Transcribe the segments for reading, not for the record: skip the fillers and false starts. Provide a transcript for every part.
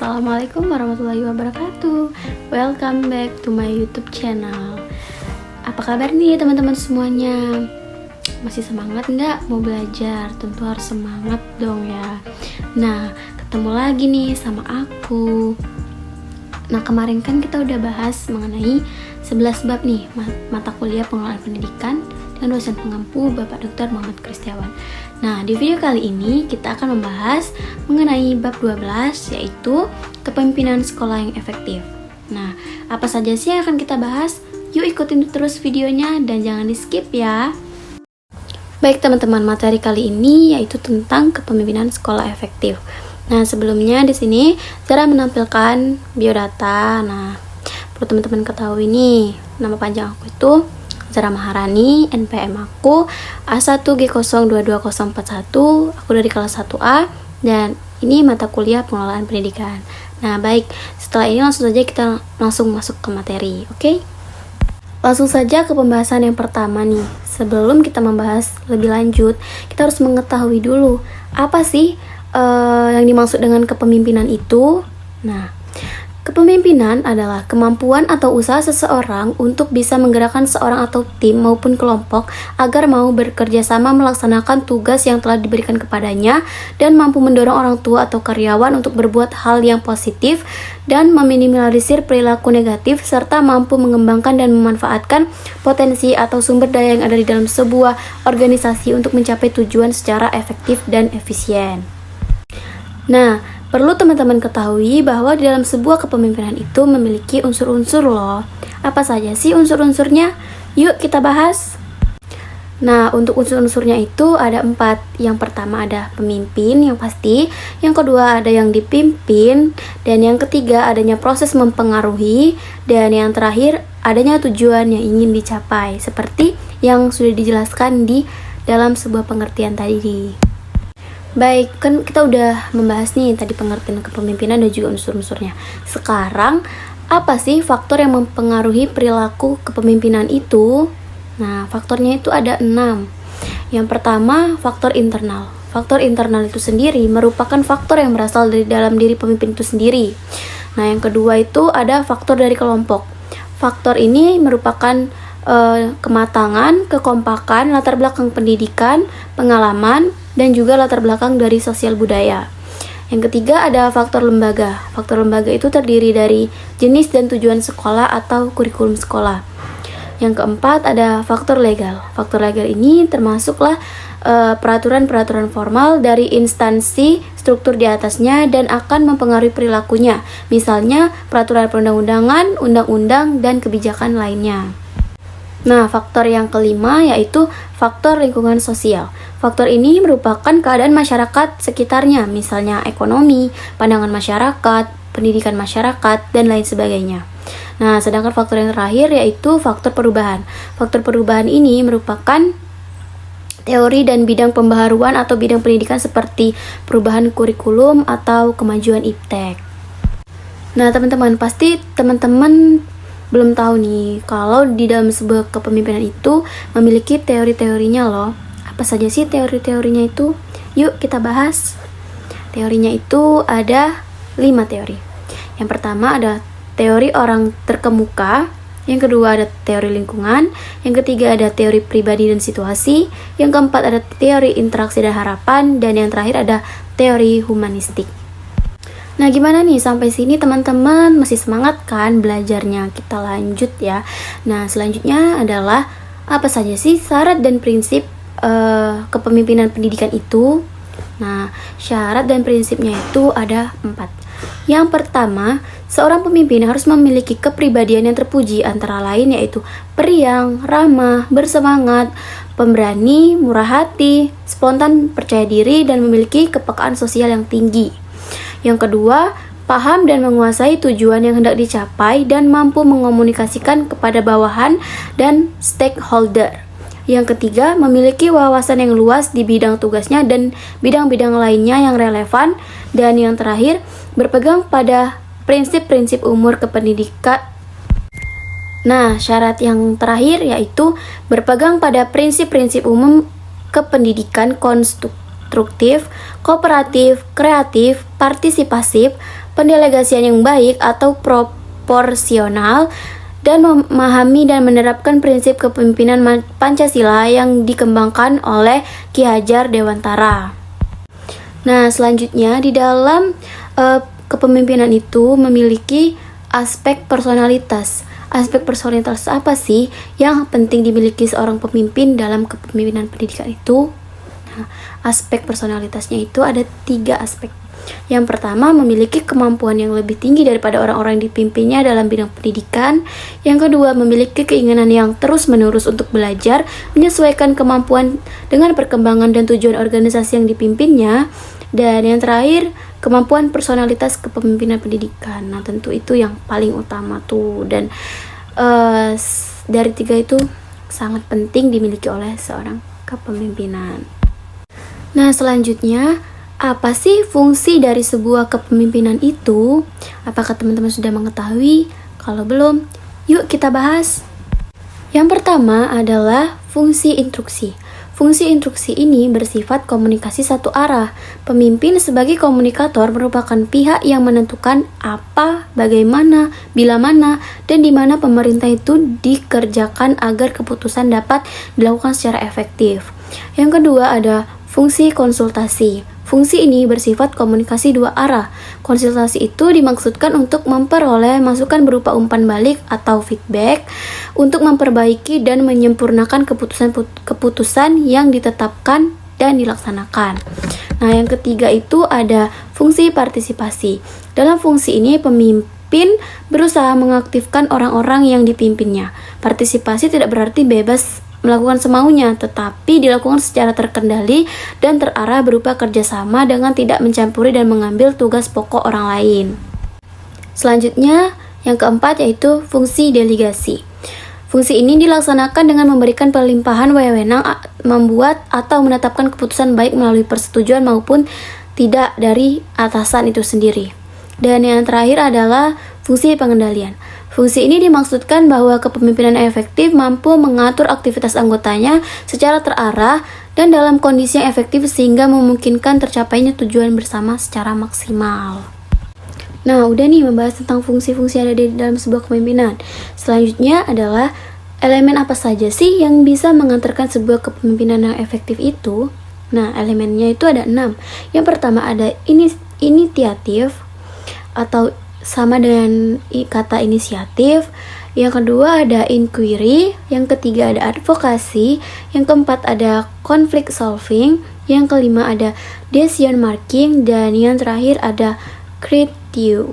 Assalamualaikum warahmatullahi wabarakatuh. Welcome back to my YouTube channel. Apa kabar nih teman-teman semuanya? Masih semangat nggak mau belajar? Tentu harus semangat dong ya. Nah, ketemu lagi nih sama aku. Nah, kemarin kan kita udah bahas mengenai 11 bab nih mata kuliah pengelolaan pendidikan dengan dosen pengampu Bapak Dr. Muhammad Kristiawan. Nah, di video kali ini kita akan membahas mengenai bab 12, yaitu kepemimpinan sekolah yang efektif. Nah, apa saja sih yang akan kita bahas? Yuk ikutin terus videonya dan jangan di skip ya. Baik teman-teman, materi kali ini yaitu tentang kepemimpinan sekolah efektif. Nah, sebelumnya di sini Zara menampilkan biodata. Nah, perlu teman-teman ketahui nih, nama panjang aku itu Zara Maharani, NPM aku A1G022041, aku dari kelas 1A, dan ini mata kuliah pengelolaan pendidikan. Nah, baik, setelah ini langsung saja kita langsung masuk ke materi, oke? Langsung saja ke pembahasan yang pertama nih. Sebelum kita membahas lebih lanjut, kita harus mengetahui dulu apa sih yang dimaksud dengan kepemimpinan itu. Nah, kepemimpinan adalah kemampuan atau usaha seseorang untuk bisa menggerakkan seorang atau tim maupun kelompok agar mau bekerja sama melaksanakan tugas yang telah diberikan kepadanya dan mampu mendorong orang tua atau karyawan untuk berbuat hal yang positif dan meminimalisir perilaku negatif serta mampu mengembangkan dan memanfaatkan potensi atau sumber daya yang ada di dalam sebuah organisasi untuk mencapai tujuan secara efektif dan efisien. Nah, perlu teman-teman ketahui bahwa di dalam sebuah kepemimpinan itu memiliki unsur-unsur loh. Apa saja sih unsur-unsurnya? Yuk kita bahas. Nah, untuk unsur-unsurnya itu ada 4. Yang pertama ada pemimpin yang pasti, yang kedua ada yang dipimpin, dan yang ketiga adanya proses mempengaruhi, dan yang terakhir adanya tujuan yang ingin dicapai, seperti yang sudah dijelaskan di dalam sebuah pengertian tadi. Baik, kan kita udah membahas nih tadi pengertian kepemimpinan dan juga unsur-unsurnya. Sekarang, apa sih faktor yang mempengaruhi perilaku kepemimpinan itu? Nah, faktornya itu ada 6. Yang pertama, faktor internal. Faktor internal itu sendiri merupakan faktor yang berasal dari dalam diri pemimpin itu sendiri. Nah, yang kedua itu ada faktor dari kelompok. Faktor ini merupakan kematangan, kekompakan, latar belakang pendidikan, pengalaman, dan juga latar belakang dari sosial budaya. Yang ketiga ada faktor lembaga. Faktor lembaga itu terdiri dari jenis dan tujuan sekolah atau kurikulum sekolah. Yang keempat ada faktor legal. Faktor legal ini termasuklah peraturan-peraturan formal dari instansi struktur di atasnya dan akan mempengaruhi perilakunya. Misalnya peraturan perundang-undangan, undang-undang, dan kebijakan lainnya. Nah, faktor yang kelima yaitu faktor lingkungan sosial. Faktor ini merupakan keadaan masyarakat sekitarnya, misalnya ekonomi, pandangan masyarakat, pendidikan masyarakat, dan lain sebagainya. Nah, sedangkan faktor yang terakhir yaitu faktor perubahan. Faktor perubahan ini merupakan teori dan bidang pembaharuan atau bidang pendidikan seperti perubahan kurikulum atau kemajuan iptek. Nah, teman-teman, pasti teman-teman belum tahu nih kalau di dalam sebuah kepemimpinan itu memiliki teori-teorinya loh. Apa saja sih teori-teorinya itu? Yuk kita bahas. Teorinya itu ada 5 teori. Yang pertama ada teori orang terkemuka, yang kedua ada teori lingkungan, yang ketiga ada teori pribadi dan situasi, yang keempat ada teori interaksi dan harapan, dan yang terakhir ada teori humanistik. Nah, gimana nih sampai sini teman-teman? Masih semangat kan belajarnya? Kita lanjut ya. Nah, selanjutnya adalah apa saja sih syarat dan prinsip kepemimpinan pendidikan itu? Nah, syarat dan prinsipnya itu ada 4. Yang pertama, seorang pemimpin harus memiliki kepribadian yang terpuji, antara lain yaitu periang, ramah, bersemangat, pemberani, murah hati, spontan, percaya diri, dan memiliki kepekaan sosial yang tinggi. Yang kedua, paham dan menguasai tujuan yang hendak dicapai dan mampu mengomunikasikan kepada bawahan dan stakeholder. Yang ketiga, memiliki wawasan yang luas di bidang tugasnya dan bidang-bidang lainnya yang relevan. Dan yang terakhir, berpegang pada prinsip-prinsip umur kependidikan. Nah, syarat yang terakhir yaitu berpegang pada prinsip-prinsip umum kependidikan konstruktif, kooperatif, kreatif, partisipasif, pendelegasian yang baik atau proporsional, dan memahami dan menerapkan prinsip kepemimpinan Pancasila yang dikembangkan oleh Ki Hajar Dewantara. Nah, selanjutnya di dalam kepemimpinan itu memiliki aspek personalitas. Aspek personalitas apa sih yang penting dimiliki seorang pemimpin dalam kepemimpinan pendidikan itu? Nah, aspek personalitasnya itu ada 3 aspek. Yang pertama, memiliki kemampuan yang lebih tinggi daripada orang-orang yang dipimpinnya dalam bidang pendidikan. Yang kedua, memiliki keinginan yang terus-menerus untuk belajar, menyesuaikan kemampuan dengan perkembangan dan tujuan organisasi yang dipimpinnya. Dan yang terakhir, kemampuan personalitas kepemimpinan pendidikan. Nah, tentu itu yang paling utama tuh. Dan dari 3 itu sangat penting dimiliki oleh seorang kepemimpinan. Nah, selanjutnya, apa sih fungsi dari sebuah kepemimpinan itu? Apakah teman-teman sudah mengetahui? Kalau belum, yuk kita bahas. Yang pertama adalah fungsi instruksi. Fungsi instruksi ini bersifat komunikasi satu arah. Pemimpin sebagai komunikator merupakan pihak yang menentukan apa, bagaimana, bila mana, dan di mana pemerintah itu dikerjakan agar keputusan dapat dilakukan secara efektif. Yang kedua ada fungsi konsultasi. Fungsi ini bersifat komunikasi 2 arah. Konsultasi itu dimaksudkan untuk memperoleh masukan berupa umpan balik atau feedback untuk memperbaiki dan menyempurnakan keputusan yang ditetapkan dan dilaksanakan. Nah, yang ketiga itu ada fungsi partisipasi. Dalam fungsi ini pemimpin berusaha mengaktifkan orang-orang yang dipimpinnya. Partisipasi tidak berarti bebas melakukan semaunya, tetapi dilakukan secara terkendali dan terarah berupa kerjasama dengan tidak mencampuri dan mengambil tugas pokok orang lain. Selanjutnya, yang keempat yaitu fungsi delegasi. Fungsi ini dilaksanakan dengan memberikan pelimpahan wewenang membuat atau menetapkan keputusan baik melalui persetujuan maupun tidak dari atasan itu sendiri. Dan yang terakhir adalah fungsi pengendalian. Fungsi ini dimaksudkan bahwa kepemimpinan efektif mampu mengatur aktivitas anggotanya secara terarah dan dalam kondisi yang efektif sehingga memungkinkan tercapainya tujuan bersama secara maksimal. Nah, udah nih membahas tentang fungsi-fungsi yang ada di dalam sebuah kepemimpinan. Selanjutnya adalah elemen apa saja sih yang bisa mengantarkan sebuah kepemimpinan yang efektif itu? Nah, elemennya itu ada 6. Yang pertama ada inisiatif atau sama dengan kata inisiatif. Yang kedua ada inquiry, yang ketiga ada advokasi, yang keempat ada conflict solving, yang kelima ada decision making, dan yang terakhir ada critique.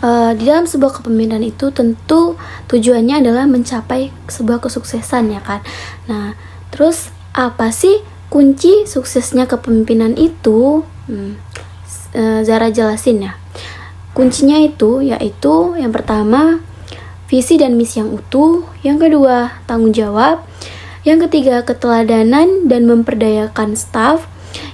Di dalam sebuah kepemimpinan itu tentu tujuannya adalah mencapai sebuah kesuksesan, ya kan. Nah, terus apa sih kunci suksesnya kepemimpinan itu? Zara jelasin ya. Kuncinya itu yaitu yang pertama visi dan misi yang utuh, yang kedua tanggung jawab, yang ketiga keteladanan dan memperdayakan staf,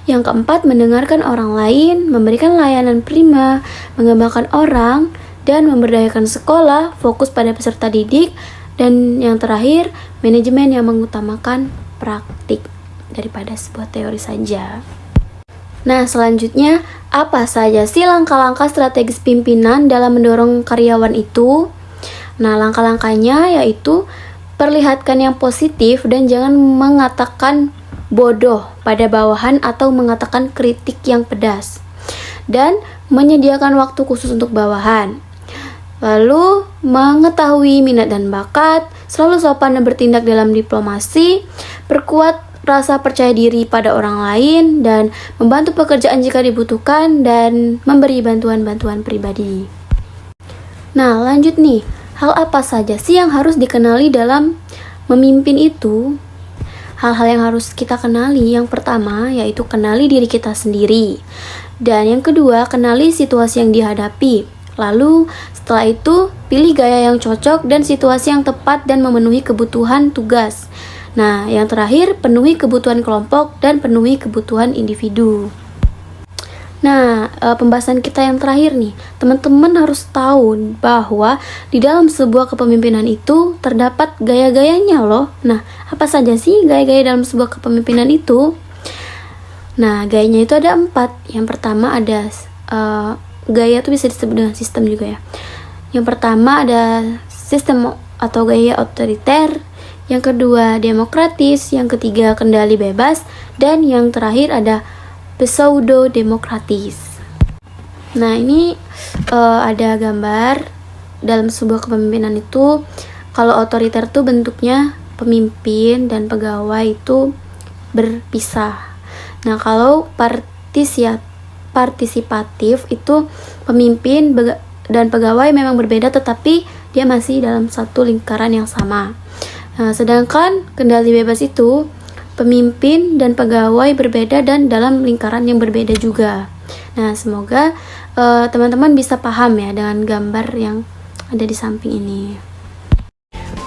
yang keempat mendengarkan orang lain, memberikan layanan prima, mengembangkan orang, dan memberdayakan sekolah, fokus pada peserta didik, dan yang terakhir manajemen yang mengutamakan praktik daripada sebuah teori saja. Nah, selanjutnya, apa saja sih langkah-langkah strategis pimpinan dalam mendorong karyawan itu? Nah, langkah-langkahnya yaitu perlihatkan yang positif dan jangan mengatakan bodoh pada bawahan atau mengatakan kritik yang pedas. Dan menyediakan waktu khusus untuk bawahan. Lalu, mengetahui minat dan bakat, selalu sopan dan bertindak dalam diplomasi, perkuat rasa percaya diri pada orang lain, dan membantu pekerjaan jika dibutuhkan, dan memberi bantuan-bantuan pribadi. Nah, lanjut nih, hal apa saja sih yang harus dikenali dalam memimpin itu? Hal-hal yang harus kita kenali, yang pertama yaitu kenali diri kita sendiri, dan yang kedua kenali situasi yang dihadapi. Lalu setelah itu pilih gaya yang cocok dan situasi yang tepat dan memenuhi kebutuhan tugas. Nah, yang terakhir, penuhi kebutuhan kelompok dan penuhi kebutuhan individu. Nah, pembahasan kita yang terakhir nih, teman-teman harus tahu bahwa di dalam sebuah kepemimpinan itu terdapat gaya-gayanya loh. Nah, apa saja sih gaya-gaya dalam sebuah kepemimpinan itu? Nah, gayanya itu ada 4. Yang pertama ada gaya itu bisa disebut dengan sistem juga ya. Yang pertama ada sistem atau gaya otoriter, yang kedua demokratis, yang ketiga kendali bebas, dan yang terakhir ada pseudo demokratis. Nah, ini ada gambar dalam sebuah kepemimpinan itu. Kalau otoriter tuh bentuknya pemimpin dan pegawai itu berpisah. Nah, kalau partisipatif itu pemimpin dan pegawai memang berbeda, tetapi dia masih dalam satu lingkaran yang sama. Nah, sedangkan kendali bebas itu pemimpin dan pegawai berbeda dan dalam lingkaran yang berbeda juga. Nah, semoga teman-teman bisa paham ya dengan gambar yang ada di samping ini.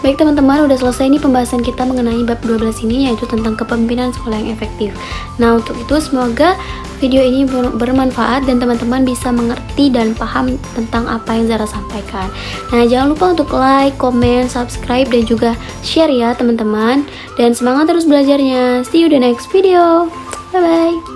Baik teman-teman, udah selesai nih pembahasan kita mengenai bab 12 ini, yaitu tentang kepemimpinan sekolah yang efektif. Nah, untuk itu semoga video ini bermanfaat dan teman-teman bisa mengerti dan paham tentang apa yang Zara sampaikan. Nah, jangan lupa untuk like, comment, subscribe, dan juga share ya teman-teman. Dan semangat terus belajarnya. See you the next video. Bye-bye.